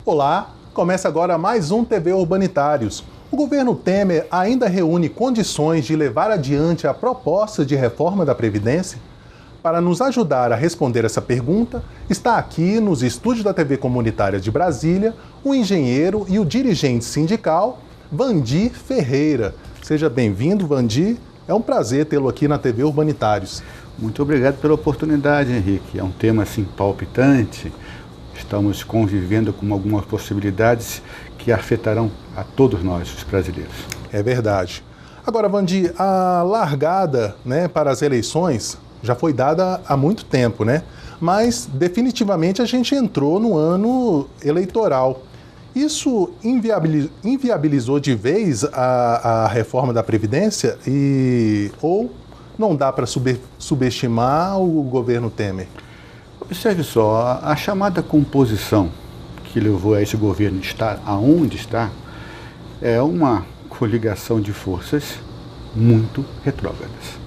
Olá, começa agora mais um TV Urbanitários. O governo Temer ainda reúne condições de levar adiante a proposta de reforma da Previdência? Para nos ajudar a responder essa pergunta, está aqui nos estúdios da TV Comunitária de Brasília o engenheiro e o dirigente sindical Vandir Ferreira. Seja bem-vindo, Vandir. É um prazer tê-lo aqui na TV Urbanitários. Muito obrigado pela oportunidade, Henrique. É um tema assim palpitante. Estamos convivendo com algumas possibilidades que afetarão a todos nós, os brasileiros. É verdade. Agora, Vandir, a largada, para as eleições já foi dada há muito tempo, Mas definitivamente a gente entrou no ano eleitoral. Isso inviabilizou de vez a reforma da Previdência ou não dá para subestimar o governo Temer? Observe só, a chamada composição que levou a esse governo estar aonde está é uma coligação de forças muito retrógradas.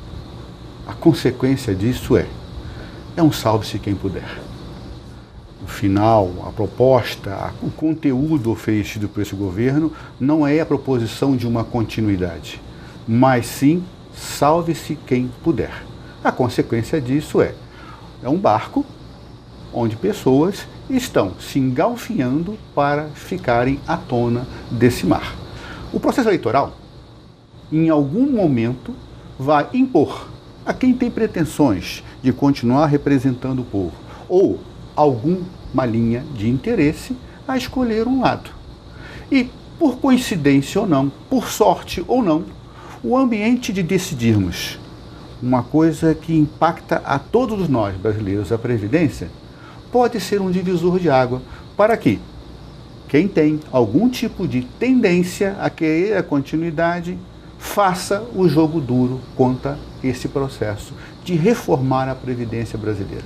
A consequência disso é um salve-se quem puder. O final, a proposta, o conteúdo oferecido por esse governo não é a proposição de uma continuidade, mas sim salve-se quem puder. A consequência disso é um barco onde pessoas estão se engalfinhando para ficarem à tona desse mar. O processo eleitoral, em algum momento, vai impor a quem tem pretensões de continuar representando o povo ou alguma linha de interesse a escolher um lado. E, por coincidência ou não, por sorte ou não, o ambiente de decidirmos uma coisa que impacta a todos nós brasileiros, a Previdência, pode ser um divisor de água para que quem tem algum tipo de tendência a querer a continuidade faça o jogo duro contra esse processo de reformar a Previdência brasileira.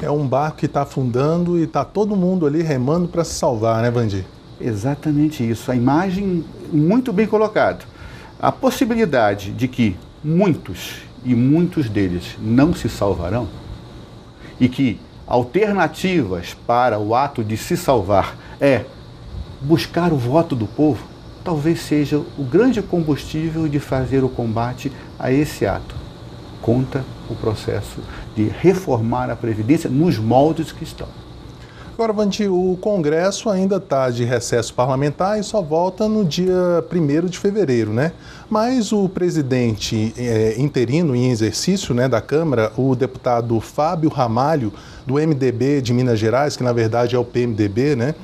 É um barco que está afundando e está todo mundo ali remando para se salvar, né, Vandir? Exatamente isso. A imagem muito bem colocada. A possibilidade de que muitos deles não se salvarão e que alternativas para o ato de se salvar é buscar o voto do povo, talvez seja o grande combustível de fazer o combate a esse ato contra o processo de reformar a Previdência nos moldes que estão. Agora, Vandir, o Congresso ainda está de recesso parlamentar e só volta no dia 1º de fevereiro, Mas o presidente interino em exercício, da Câmara, o deputado Fábio Ramalho, do MDB de Minas Gerais, que na verdade é o PMDB,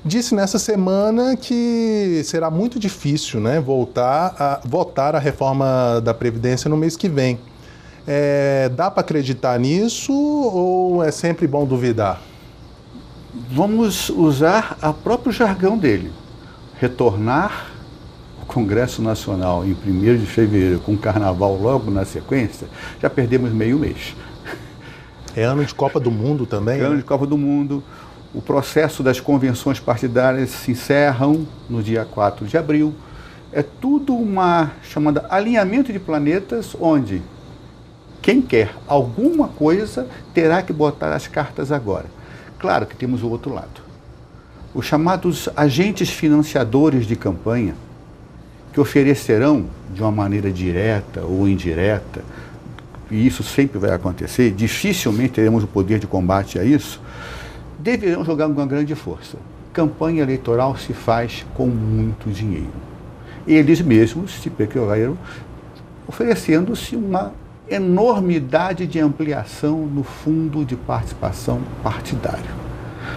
disse nessa semana que será muito difícil, voltar a votar a reforma da Previdência no mês que vem. Dá para acreditar nisso ou é sempre bom duvidar? Vamos usar o próprio jargão dele. Retornar o Congresso Nacional em 1º de fevereiro com o Carnaval logo na sequência, já perdemos meio mês. É ano de Copa do Mundo também? É ano de Copa do Mundo. O processo das convenções partidárias se encerram no dia 4 de abril. É tudo uma chamada alinhamento de planetas, onde quem quer alguma coisa terá que botar as cartas agora. Claro que temos o outro lado. Os chamados agentes financiadores de campanha, que oferecerão de uma maneira direta ou indireta, e isso sempre vai acontecer, dificilmente teremos o poder de combate a isso, deverão jogar com uma grande força. Campanha eleitoral se faz com muito dinheiro. Eles mesmos se precaveram oferecendo-se uma enormidade de ampliação no fundo de participação partidário.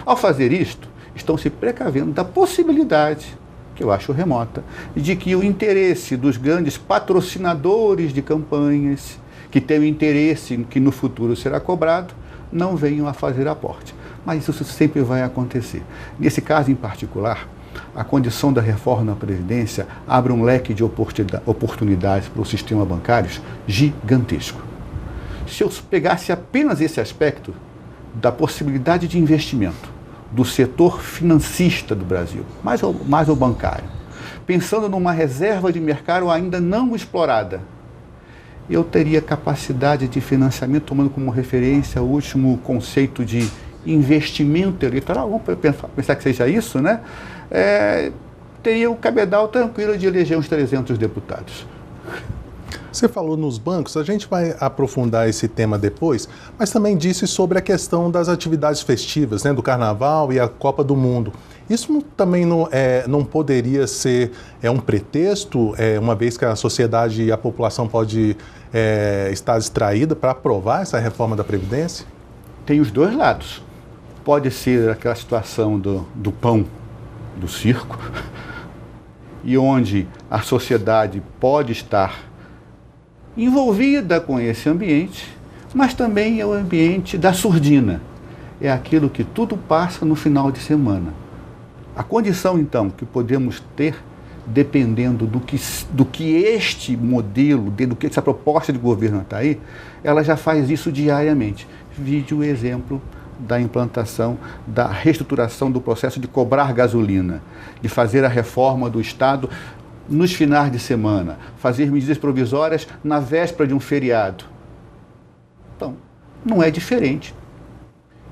Ao fazer isto, estão se precavendo da possibilidade, que eu acho remota, de que o interesse dos grandes patrocinadores de campanhas, que têm o interesse que no futuro será cobrado, não venham a fazer aporte. Mas isso sempre vai acontecer. Nesse caso em particular, a condição da reforma da Previdência abre um leque de oportunidades para o sistema bancário gigantesco. Se eu pegasse apenas esse aspecto da possibilidade de investimento do setor financista do Brasil, mais o bancário, pensando numa reserva de mercado ainda não explorada, eu teria capacidade de financiamento, tomando como referência o último conceito de investimento eleitoral, vamos pensar que seja isso, né? Teria o cabedal tranquilo de eleger uns 300 deputados. Você falou nos bancos, a gente vai aprofundar esse tema depois, mas também disse sobre a questão das atividades festivas, né, do Carnaval e a Copa do Mundo. Isso também não poderia ser um pretexto, uma vez que a sociedade e a população pode estar distraída para aprovar essa reforma da Previdência? Tem os dois lados. Pode ser aquela situação do pão do circo, e onde a sociedade pode estar envolvida com esse ambiente, mas também é o ambiente da surdina. É aquilo que tudo passa no final de semana. A condição, então, que podemos ter, dependendo do que este modelo, do que essa proposta de governo está aí, ela já faz isso diariamente. Vide o exemplo da implantação, da reestruturação do processo de cobrar gasolina, de fazer a reforma do Estado nos finais de semana, fazer medidas provisórias na véspera de um feriado. Então, não é diferente.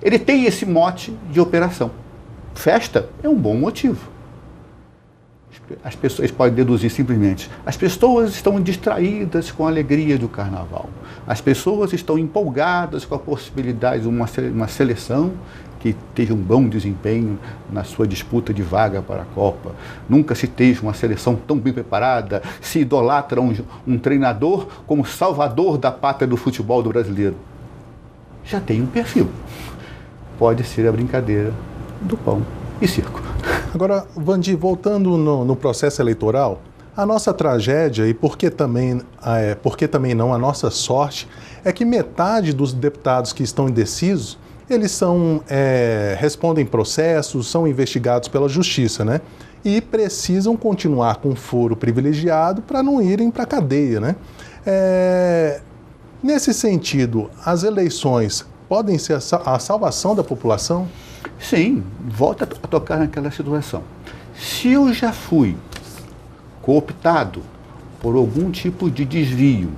Ele tem esse mote de operação. Festa é um bom motivo. As pessoas podem deduzir simplesmente: as pessoas estão distraídas com a alegria do Carnaval. As pessoas estão empolgadas com a possibilidade de uma seleção que teve um bom desempenho na sua disputa de vaga para a Copa. Nunca se teve uma seleção tão bem preparada, se idolatra um treinador como salvador da pátria do futebol do brasileiro. Já tem um perfil. Pode ser a brincadeira do pão e circo. Agora, Vandi, voltando no processo eleitoral, a nossa tragédia, e por que também não a nossa sorte, é que metade dos deputados que estão indecisos, eles respondem processos, são investigados pela justiça, né? E precisam continuar com foro privilegiado para não irem para a cadeia, né? Nesse sentido, as eleições podem ser a salvação da população? Sim, volta a tocar naquela situação. Se eu já fui cooptado por algum tipo de desvio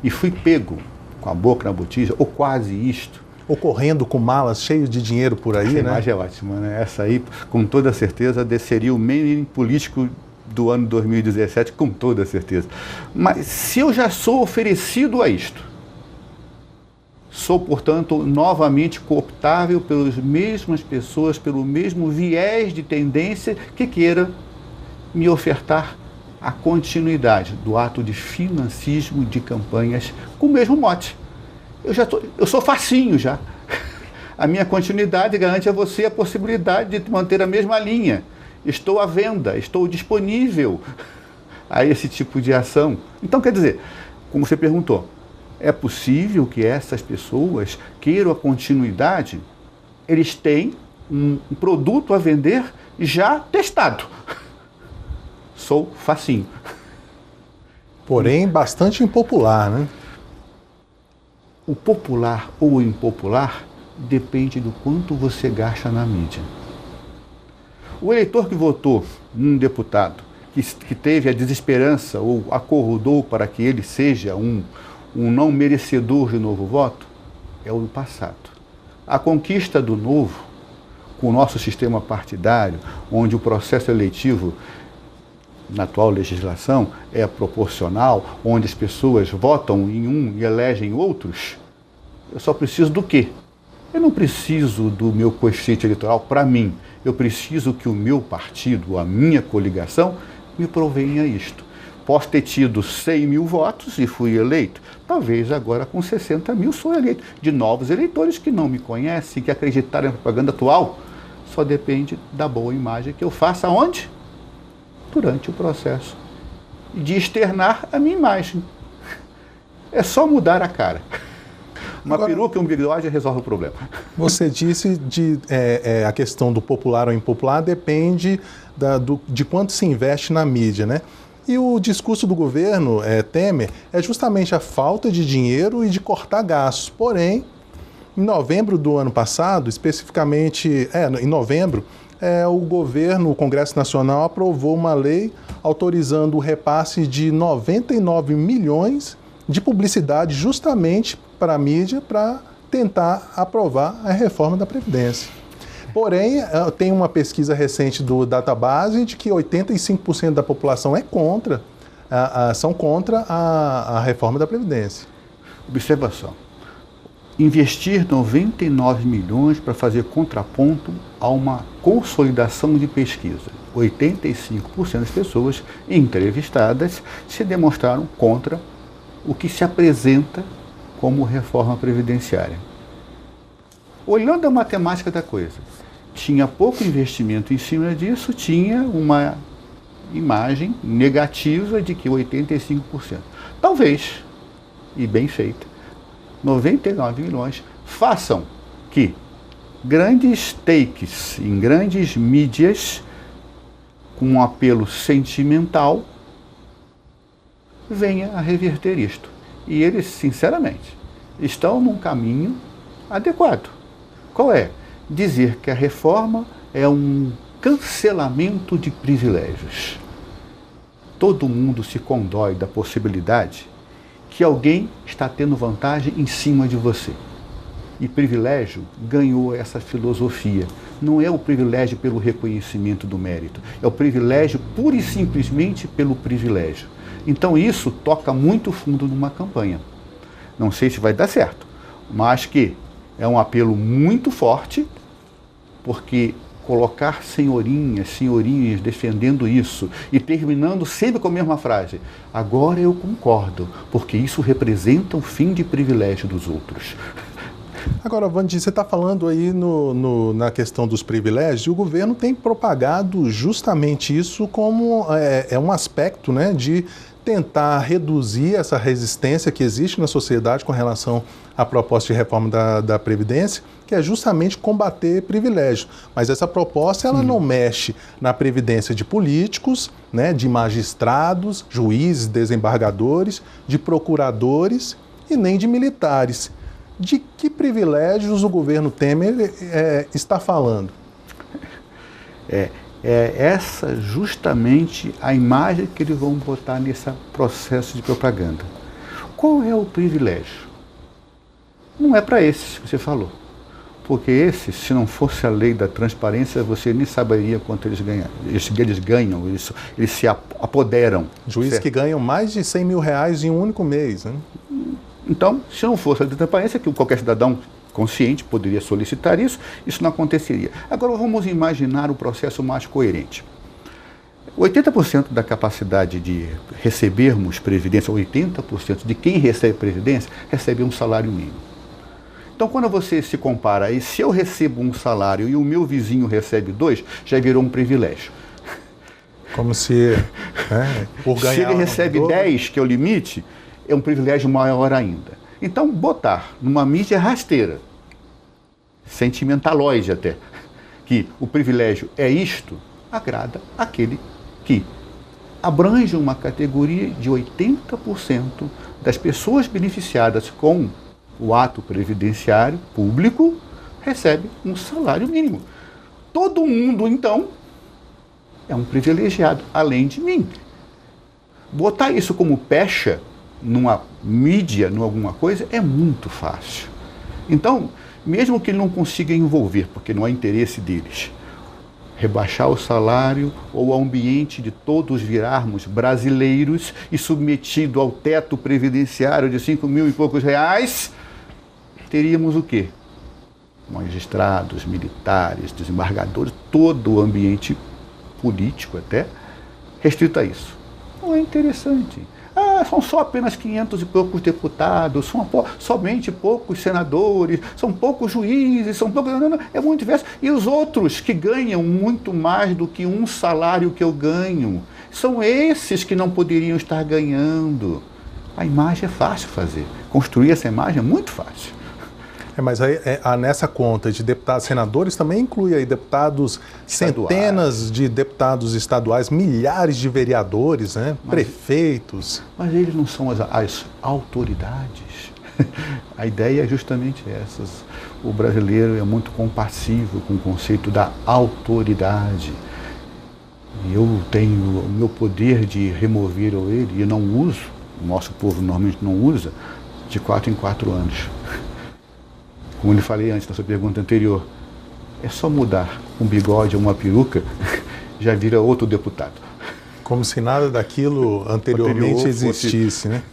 e fui pego com a boca na botija, ou quase isto... Ou correndo com malas cheias de dinheiro por aí, né? Essa imagem é ótima, né? Essa aí, com toda certeza, desceria o meme político do ano 2017, com toda certeza. Mas se eu já sou oferecido a isto, sou, portanto, novamente cooptável pelas mesmas pessoas, pelo mesmo viés de tendência que queira me ofertar a continuidade do ato de financismo de campanhas com o mesmo mote. Eu sou facinho já. A minha continuidade garante a você a possibilidade de manter a mesma linha. Estou à venda, estou disponível a esse tipo de ação. Então, quer dizer, como você perguntou, é possível que essas pessoas queiram a continuidade? Eles têm um produto a vender já testado. Sou facinho. Porém, bastante impopular, né? O popular ou o impopular depende do quanto você gasta na mídia. O eleitor que votou num deputado, que teve a desesperança ou acordou para que ele seja um não merecedor de novo voto, é o do passado. A conquista do novo, com o nosso sistema partidário, onde o processo eletivo, na atual legislação, é proporcional, onde as pessoas votam em um e elegem outros, eu só preciso do quê? Eu não preciso do meu coeficiente eleitoral para mim. Eu preciso que o meu partido, a minha coligação, me provenha isto. Posso ter tido 100 mil votos e fui eleito. Talvez agora com 60 mil sou eleito. De novos eleitores que não me conhecem, que acreditaram na propaganda atual. Só depende da boa imagem que eu faça onde? Durante o processo de externar a minha imagem. É só mudar a cara. Uma peruca e um bigode resolve o problema. Você disse a questão do popular ou impopular depende de quanto se investe na mídia, né? E o discurso do governo Temer é justamente a falta de dinheiro e de cortar gastos. Porém, em novembro do ano passado, especificamente, em novembro, o Congresso Nacional aprovou uma lei autorizando o repasse de 99 milhões de publicidade justamente para a mídia, para tentar aprovar a reforma da Previdência. Porém, tem uma pesquisa recente do Database de que 85% da população são contra a reforma da Previdência. Observação. Investir 99 milhões para fazer contraponto a uma consolidação de pesquisa. 85% das pessoas entrevistadas se demonstraram contra o que se apresenta como reforma previdenciária. Olhando a matemática da coisa, tinha pouco investimento em cima disso, tinha uma imagem negativa de que 85%. Talvez, e bem feita, 99 milhões façam que grandes takes em grandes mídias com um apelo sentimental venha a reverter isto. E eles, sinceramente, estão num caminho adequado. Qual é? Dizer que a reforma é um cancelamento de privilégios. Todo mundo se condói da possibilidade que alguém está tendo vantagem em cima de você. E privilégio ganhou essa filosofia. Não é o privilégio pelo reconhecimento do mérito, é o privilégio pura e simplesmente pelo privilégio. Então isso toca muito fundo numa campanha. Não sei se vai dar certo, mas que é um apelo muito forte, porque colocar senhorinhas defendendo isso e terminando sempre com a mesma frase: agora eu concordo, porque isso representa o fim de privilégio dos outros. Agora, Wandi, você está falando aí na questão dos privilégios, e o governo tem propagado justamente isso como um aspecto, né, de tentar reduzir essa resistência que existe na sociedade com relação à proposta de reforma da Previdência, que é justamente combater privilégio. Mas essa proposta ela não mexe na previdência de políticos, né, de magistrados, juízes, desembargadores, de procuradores e nem de militares. De que privilégios o governo Temer está falando? É essa justamente a imagem que eles vão botar nesse processo de propaganda. Qual é o privilégio? Não é para esses que você falou. Porque esses, se não fosse a lei da transparência, você nem saberia quanto eles ganham. Eles ganham, eles se apoderam. Juízes que ganham mais de 100 mil reais em um único mês, né? Então, se não fosse a lei da transparência, que qualquer cidadão consciente poderia solicitar isso, isso não aconteceria. Agora vamos imaginar o processo mais coerente. 80% da capacidade de recebermos previdência, 80% de quem recebe previdência, recebe um salário mínimo. Então, quando você se compara, e se eu recebo um salário e o meu vizinho recebe 2, já virou um privilégio. Como se, por ganhar... Se ele recebe 10, que é o limite, é um privilégio maior ainda. Então, botar numa mídia rasteira, sentimentalóide até, que o privilégio é isto, agrada aquele que abrange uma categoria de 80% das pessoas beneficiadas com o ato previdenciário público recebe um salário mínimo. Todo mundo, então, é um privilegiado, além de mim. Botar isso como pecha numa mídia, em alguma coisa, é muito fácil. Então, mesmo que ele não consiga envolver, porque não é interesse deles, rebaixar o salário ou ao ambiente de todos virarmos brasileiros e submetido ao teto previdenciário de 5 mil e poucos reais, teríamos o quê? Magistrados, militares, desembargadores, todo o ambiente político até restrito a isso. Não é interessante. São só apenas 500 e poucos deputados, são somente poucos senadores, são poucos juízes, são poucos... Não, é muito diverso. E os outros que ganham muito mais do que um salário que eu ganho, são esses que não poderiam estar ganhando. A imagem é fácil fazer. Construir essa imagem é muito fácil. Mas aí, nessa conta de deputados e senadores também inclui aí deputados, centenas de deputados estaduais, milhares de vereadores, né? Prefeitos. Mas eles não são as autoridades. A ideia é justamente essa. O brasileiro é muito compassivo com o conceito da autoridade. E eu tenho o meu poder de remover ele, e eu não uso, o nosso povo normalmente não usa, de 4 em 4 anos. como eu lhe falei antes na sua pergunta anterior, é só mudar um bigode ou uma peruca, já vira outro deputado. Como se nada daquilo anteriormente existisse, né?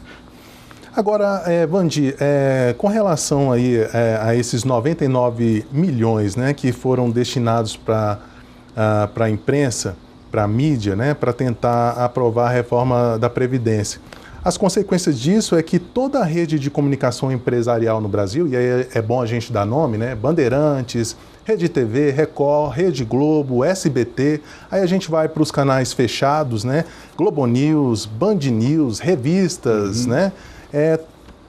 Agora, Vandi, com relação aí, a esses 99 milhões, né, que foram destinados para a imprensa, para a mídia, né, para tentar aprovar a reforma da Previdência, as consequências disso é que toda a rede de comunicação empresarial no Brasil, e aí é bom a gente dar nome, né, Bandeirantes, Rede TV, Record, Rede Globo, SBT, aí a gente vai para os canais fechados, né, Globo News, Band News, revistas, né,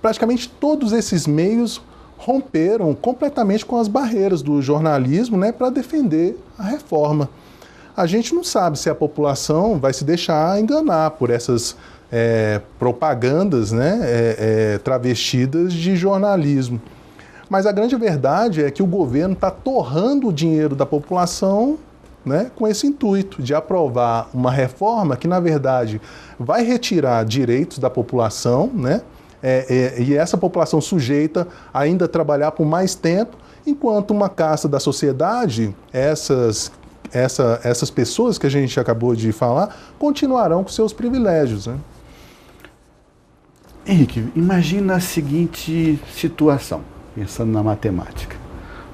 praticamente todos esses meios romperam completamente com as barreiras do jornalismo, né, para defender a reforma. A gente não sabe se a população vai se deixar enganar por essas propagandas, né, travestidas de jornalismo. Mas a grande verdade é que o governo está torrando o dinheiro da população, né, com esse intuito de aprovar uma reforma que, na verdade, vai retirar direitos da população, né, e essa população sujeita a ainda trabalhar por mais tempo, enquanto uma casta da sociedade, essas pessoas que a gente acabou de falar, continuarão com seus privilégios, né? Henrique, imagina a seguinte situação, pensando na matemática.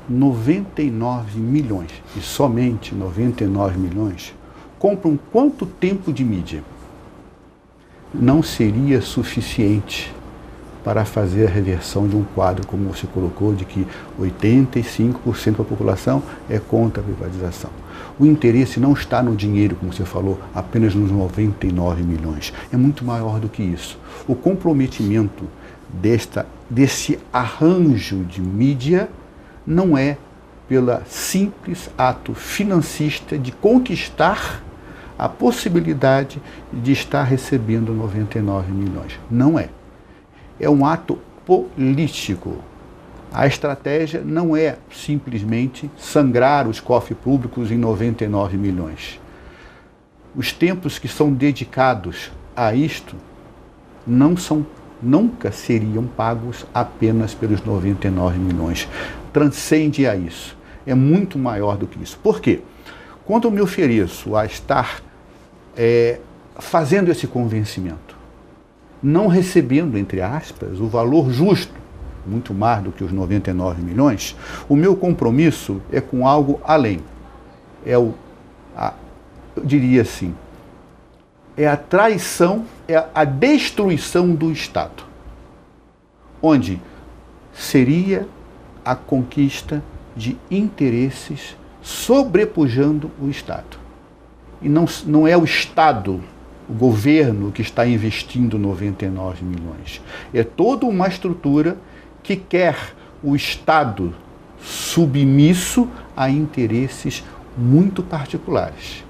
99 milhões, e somente 99 milhões, compram quanto tempo de mídia? Não seria suficiente para fazer a reversão de um quadro, como você colocou, de que 85% da população é contra a privatização. O interesse não está no dinheiro, como você falou, apenas nos 99 milhões. É muito maior do que isso. O comprometimento desse arranjo de mídia não é pelo simples ato financista de conquistar a possibilidade de estar recebendo 99 milhões. Não é. É um ato político. A estratégia não é simplesmente sangrar os cofres públicos em 99 milhões. Os tempos que são dedicados a isto nunca seriam pagos apenas pelos 99 milhões. Transcende a isso. É muito maior do que isso. Por quê? Quando eu me ofereço a estar fazendo esse convencimento, não recebendo, entre aspas, o valor justo, muito mais do que os 99 milhões, o meu compromisso é com algo além. Eu diria assim, é a traição, é a destruição do Estado, onde seria a conquista de interesses sobrepujando o Estado. E não é o Estado, o governo, que está investindo 99 milhões. É toda uma estrutura que quer o Estado submisso a interesses muito particulares.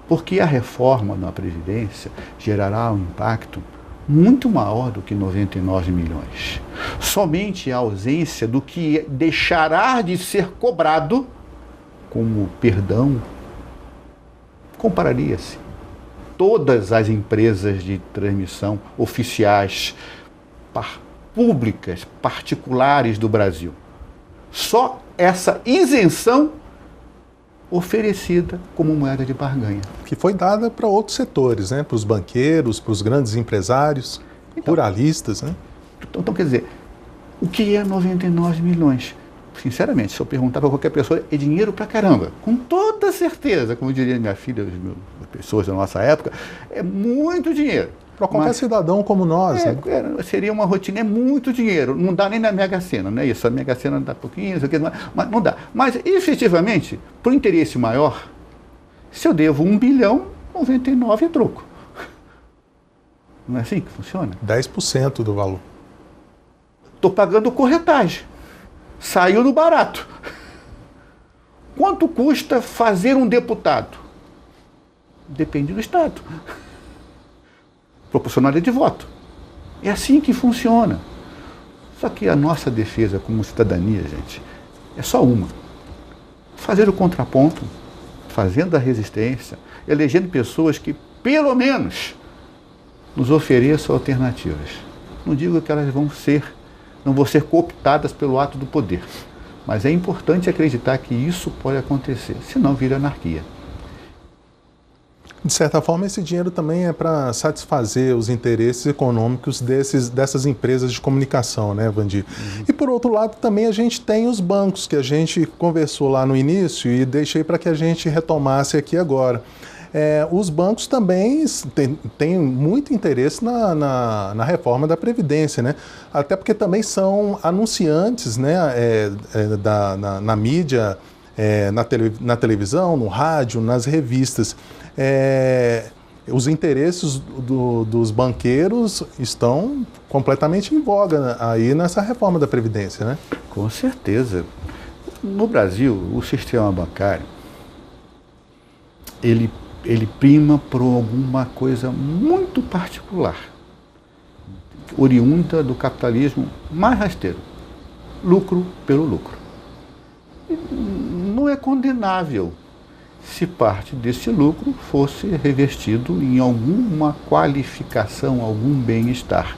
Porque a reforma na Previdência gerará um impacto muito maior do que 99 milhões. Somente a ausência do que deixará de ser cobrado, como perdão, compararia-se. Todas as empresas de transmissão oficiais, públicas, particulares do Brasil. Só essa isenção oferecida como moeda de barganha. Que foi dada para outros setores, né? Para os banqueiros, para os grandes empresários, ruralistas, né? Então, quer dizer, o que é 99 milhões? Sinceramente, se eu perguntar para qualquer pessoa, é dinheiro pra caramba. Com toda certeza, como diria minha filha, as pessoas da nossa época, é muito dinheiro. Para qualquer cidadão como nós. Né? Seria uma rotina, é muito dinheiro. Não dá nem na Mega Sena, não é isso? A Mega Sena dá pouquinho, mas não dá. Mas, efetivamente, para o interesse maior, se eu devo 1 bilhão, 99 é troco. Não é assim que funciona? 10% do valor. Estou pagando corretagem. Saiu no barato. Quanto custa fazer um deputado? Depende do Estado. Proporcionalidade de voto. É assim que funciona. Só que a nossa defesa como cidadania, gente, é só uma. Fazer o contraponto, fazendo a resistência, elegendo pessoas que, pelo menos, nos ofereçam alternativas. Não digo que elas não vão ser cooptadas pelo ato do poder, Mas é importante acreditar que isso pode acontecer, senão vira anarquia. De certa forma, esse dinheiro também é para satisfazer os interesses econômicos dessas empresas de comunicação, né, Vandir? E, por outro lado, também a gente tem os bancos, que a gente conversou lá no início e deixei para que a gente retomasse aqui agora. Os bancos também têm muito interesse na reforma da Previdência, né? Até porque também são anunciantes, né, na mídia, na televisão, no rádio, nas revistas. Os interesses dos banqueiros estão completamente em voga aí nessa reforma da Previdência, né? Com certeza. No Brasil, o sistema bancário, ele prima por alguma coisa muito particular, oriunda do capitalismo mais rasteiro, lucro pelo lucro. Não é condenável se parte desse lucro fosse revestido em alguma qualificação, algum bem-estar.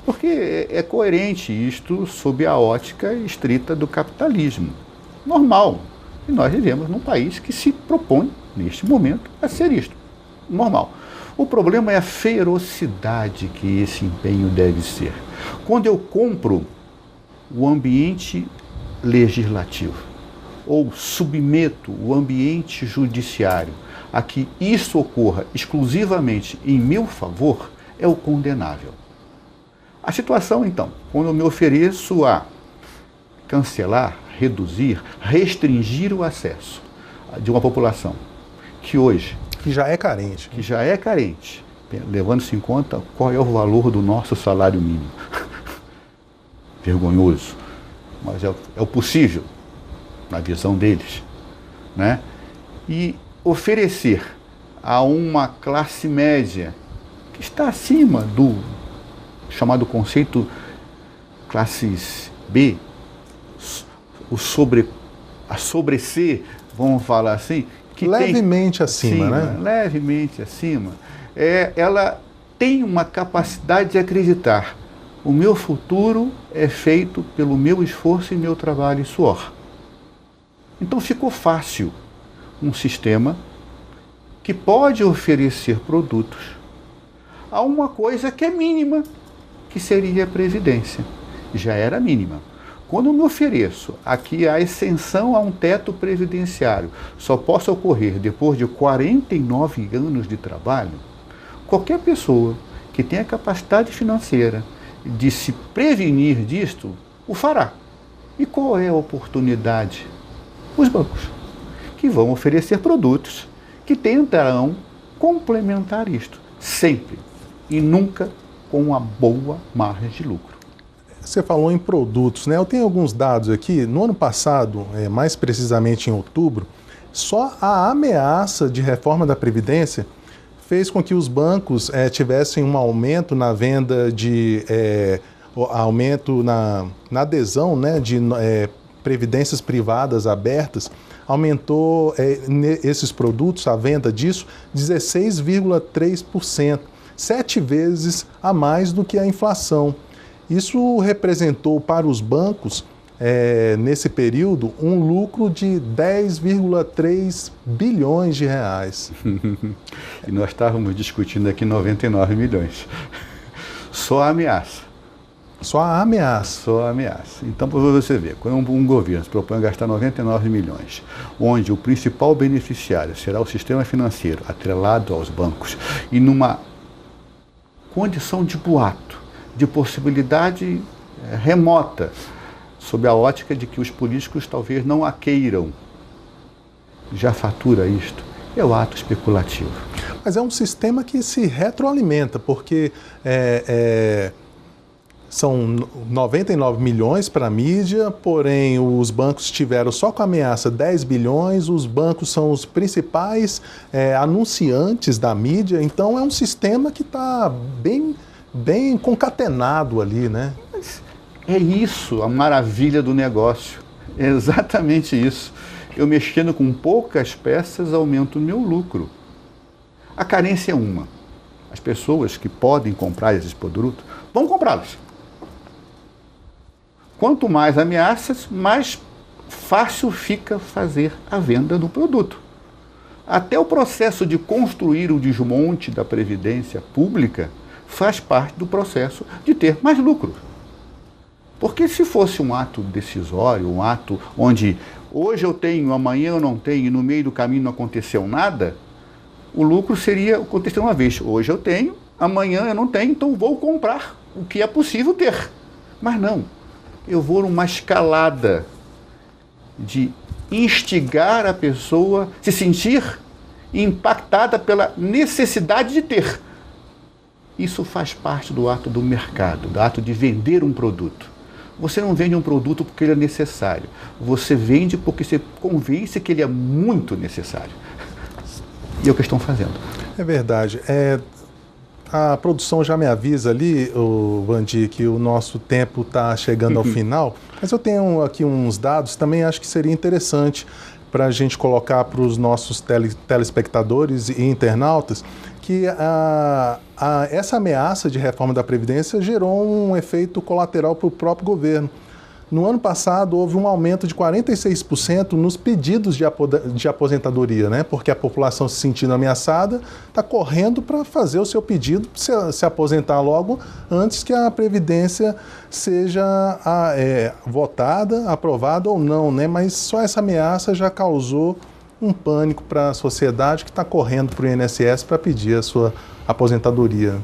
Porque é coerente isto sob a ótica estrita do capitalismo. Normal. E nós vivemos num país que se propõe, neste momento, a ser isto. Normal. O problema é a ferocidade que esse empenho deve ser. Quando eu compro o ambiente legislativo, ou submeto o ambiente judiciário a que isso ocorra exclusivamente em meu favor, é o condenável. A situação, então, quando eu me ofereço a cancelar, reduzir, restringir o acesso de uma população que hoje... Que já é carente. Que já é carente, levando-se em conta qual é o valor do nosso salário mínimo. Vergonhoso, mas é o possível, na visão deles, né? E oferecer a uma classe média que está acima do chamado conceito classes B, a sobre C, vamos falar assim, que levemente acima, né? Levemente acima. Ela tem uma capacidade de acreditar: o meu futuro é feito pelo meu esforço e meu trabalho e suor. Então ficou fácil um sistema que pode oferecer produtos a uma coisa que é mínima, que seria a Previdência. Já era mínima. Quando eu me ofereço aqui a ascensão a um teto previdenciário só possa ocorrer depois de 49 anos de trabalho, qualquer pessoa que tenha capacidade financeira de se prevenir disto, o fará. E qual é a oportunidade? Os bancos, que vão oferecer produtos que tentarão complementar isto, sempre e nunca com uma boa margem de lucro. Você falou em produtos, né? Eu tenho alguns dados aqui. No ano passado, mais precisamente em outubro, só a ameaça de reforma da Previdência fez com que os bancos tivessem um aumento na venda de... aumento na adesão, né, de previdências privadas abertas, aumentou esses produtos, a venda disso, 16,3%, 7 vezes a mais do que a inflação. Isso representou para os bancos, nesse período, um lucro de 10,3 bilhões de reais. E nós estávamos discutindo aqui 99 milhões. Só a ameaça. Só a ameaça. Só a ameaça. Então, para você ver, quando um governo se propõe a gastar 99 milhões, onde o principal beneficiário será o sistema financeiro atrelado aos bancos, e numa condição de boato, de possibilidade remota, sob a ótica de que os políticos talvez não a queiram, já fatura isto, é o ato especulativo. Mas é um sistema que se retroalimenta, porque são 99 milhões para a mídia, porém os bancos tiveram só com a ameaça 10 bilhões, os bancos são os principais anunciantes da mídia, então é um sistema que está bem concatenado ali, né? Mas é isso, a maravilha do negócio, é exatamente isso. Eu mexendo com poucas peças aumento o meu lucro. A carência é uma. As pessoas que podem comprar esses produtos vão comprá-los. Quanto mais ameaças, mais fácil fica fazer a venda do produto. Até o processo de construir o desmonte da previdência pública faz parte do processo de ter mais lucro. Porque se fosse um ato decisório, um ato onde hoje eu tenho, amanhã eu não tenho, e no meio do caminho não aconteceu nada, o lucro seria acontecer uma vez. Hoje eu tenho, amanhã eu não tenho, então vou comprar o que é possível ter. Mas não, eu vou numa escalada de instigar a pessoa a se sentir impactada pela necessidade de ter. Isso faz parte do ato do mercado, do ato de vender um produto. Você não vende um produto porque ele é necessário. Você vende porque você convence que ele é muito necessário. E é o que estão fazendo. É verdade. A produção já me avisa ali, Vandir, que o nosso tempo está chegando ao final, mas eu tenho aqui uns dados, também acho que seria interessante para a gente colocar para os nossos telespectadores e internautas, que essa ameaça de reforma da Previdência gerou um efeito colateral para o próprio governo. No ano passado, houve um aumento de 46% nos pedidos de aposentadoria, né? Porque a população se sentindo ameaçada está correndo para fazer o seu pedido, se aposentar logo, antes que a Previdência seja votada, aprovada ou não, né? Mas só essa ameaça já causou um pânico para a sociedade que está correndo para o INSS para pedir a sua aposentadoria.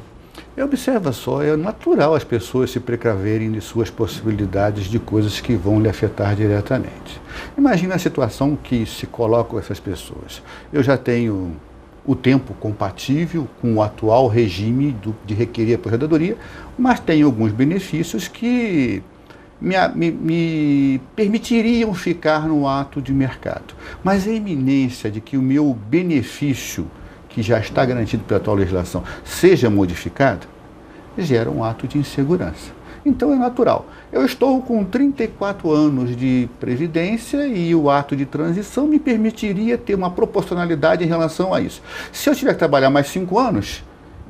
Observa só, é natural as pessoas se precaverem de suas possibilidades de coisas que vão lhe afetar diretamente. Imagina a situação que se colocam essas pessoas. Eu já tenho o tempo compatível com o atual regime de requerer aposentadoria, mas tenho alguns benefícios que me permitiriam ficar no ato de mercado. Mas a iminência de que o meu benefício, que já está garantido pela atual legislação, seja modificado, gera um ato de insegurança. Então é natural. Eu estou com 34 anos de previdência e o ato de transição me permitiria ter uma proporcionalidade em relação a isso. Se eu tiver que trabalhar mais 5 anos,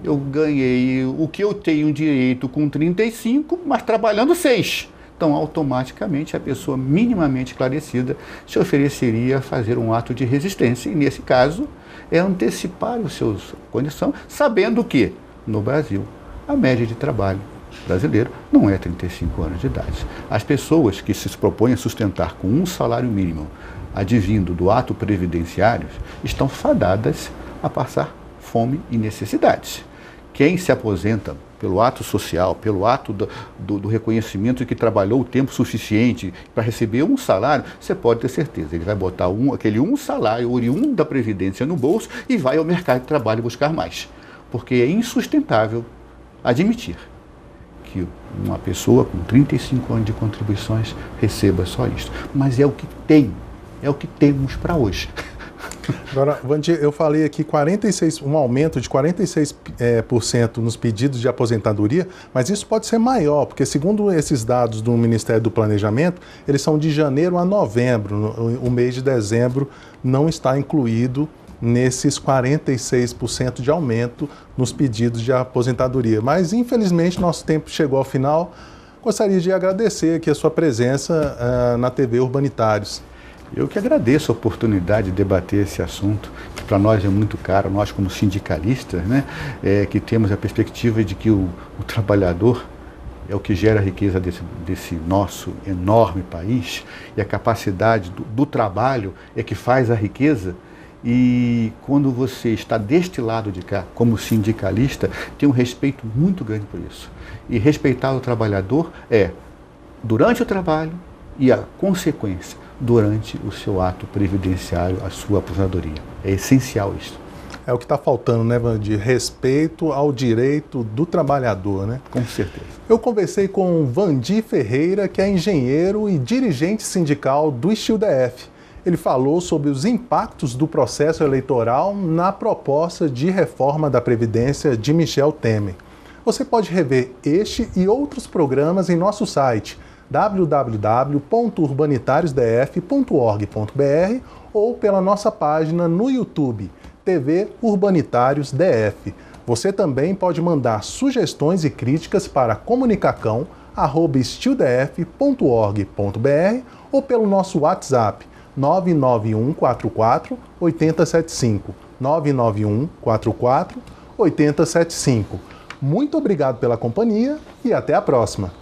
eu ganhei o que eu tenho direito com 35, mas trabalhando 6. Então, automaticamente, a pessoa minimamente esclarecida se ofereceria a fazer um ato de resistência. E, nesse caso, é antecipar os seus condições, sabendo que, no Brasil, a média de trabalho brasileiro não é 35 anos de idade. As pessoas que se propõem a sustentar com um salário mínimo advindo do ato previdenciário estão fadadas a passar fome e necessidades. Quem se aposenta pelo ato social, pelo ato do reconhecimento de que trabalhou o tempo suficiente para receber um salário, você pode ter certeza, ele vai botar aquele salário oriundo da Previdência no bolso e vai ao mercado de trabalho buscar mais. Porque é insustentável admitir que uma pessoa com 35 anos de contribuições receba só isso. Mas é o que tem, é o que temos para hoje. Agora, Vandir, eu falei aqui um aumento de 46% nos pedidos de aposentadoria, mas isso pode ser maior, porque segundo esses dados do Ministério do Planejamento, eles são de janeiro a novembro. O mês de dezembro não está incluído nesses 46% de aumento nos pedidos de aposentadoria. Mas, infelizmente, nosso tempo chegou ao final. Gostaria de agradecer aqui a sua presença na TV Urbanitários. Eu que agradeço a oportunidade de debater esse assunto, que para nós é muito caro, nós como sindicalistas, né, que temos a perspectiva de que o trabalhador é o que gera a riqueza desse nosso enorme país, e a capacidade do trabalho é que faz a riqueza. E quando você está deste lado de cá, como sindicalista, tem um respeito muito grande por isso. E respeitar o trabalhador é durante o trabalho e a consequência durante o seu ato previdenciário, a sua aposentadoria. É essencial isso. É o que está faltando, né, Vandir? Respeito ao direito do trabalhador, né? Com certeza. Eu conversei com Vandir Ferreira, que é engenheiro e dirigente sindical do StilDF. Ele falou sobre os impactos do processo eleitoral na proposta de reforma da Previdência de Michel Temer. Você pode rever este e outros programas em nosso site www.urbanitariosdf.org.br ou pela nossa página no YouTube, TV Urbanitários DF. Você também pode mandar sugestões e críticas para comunicacão@stildf.org.br ou pelo nosso WhatsApp 991 44 8075. 991 44 8075. Muito obrigado pela companhia e até a próxima.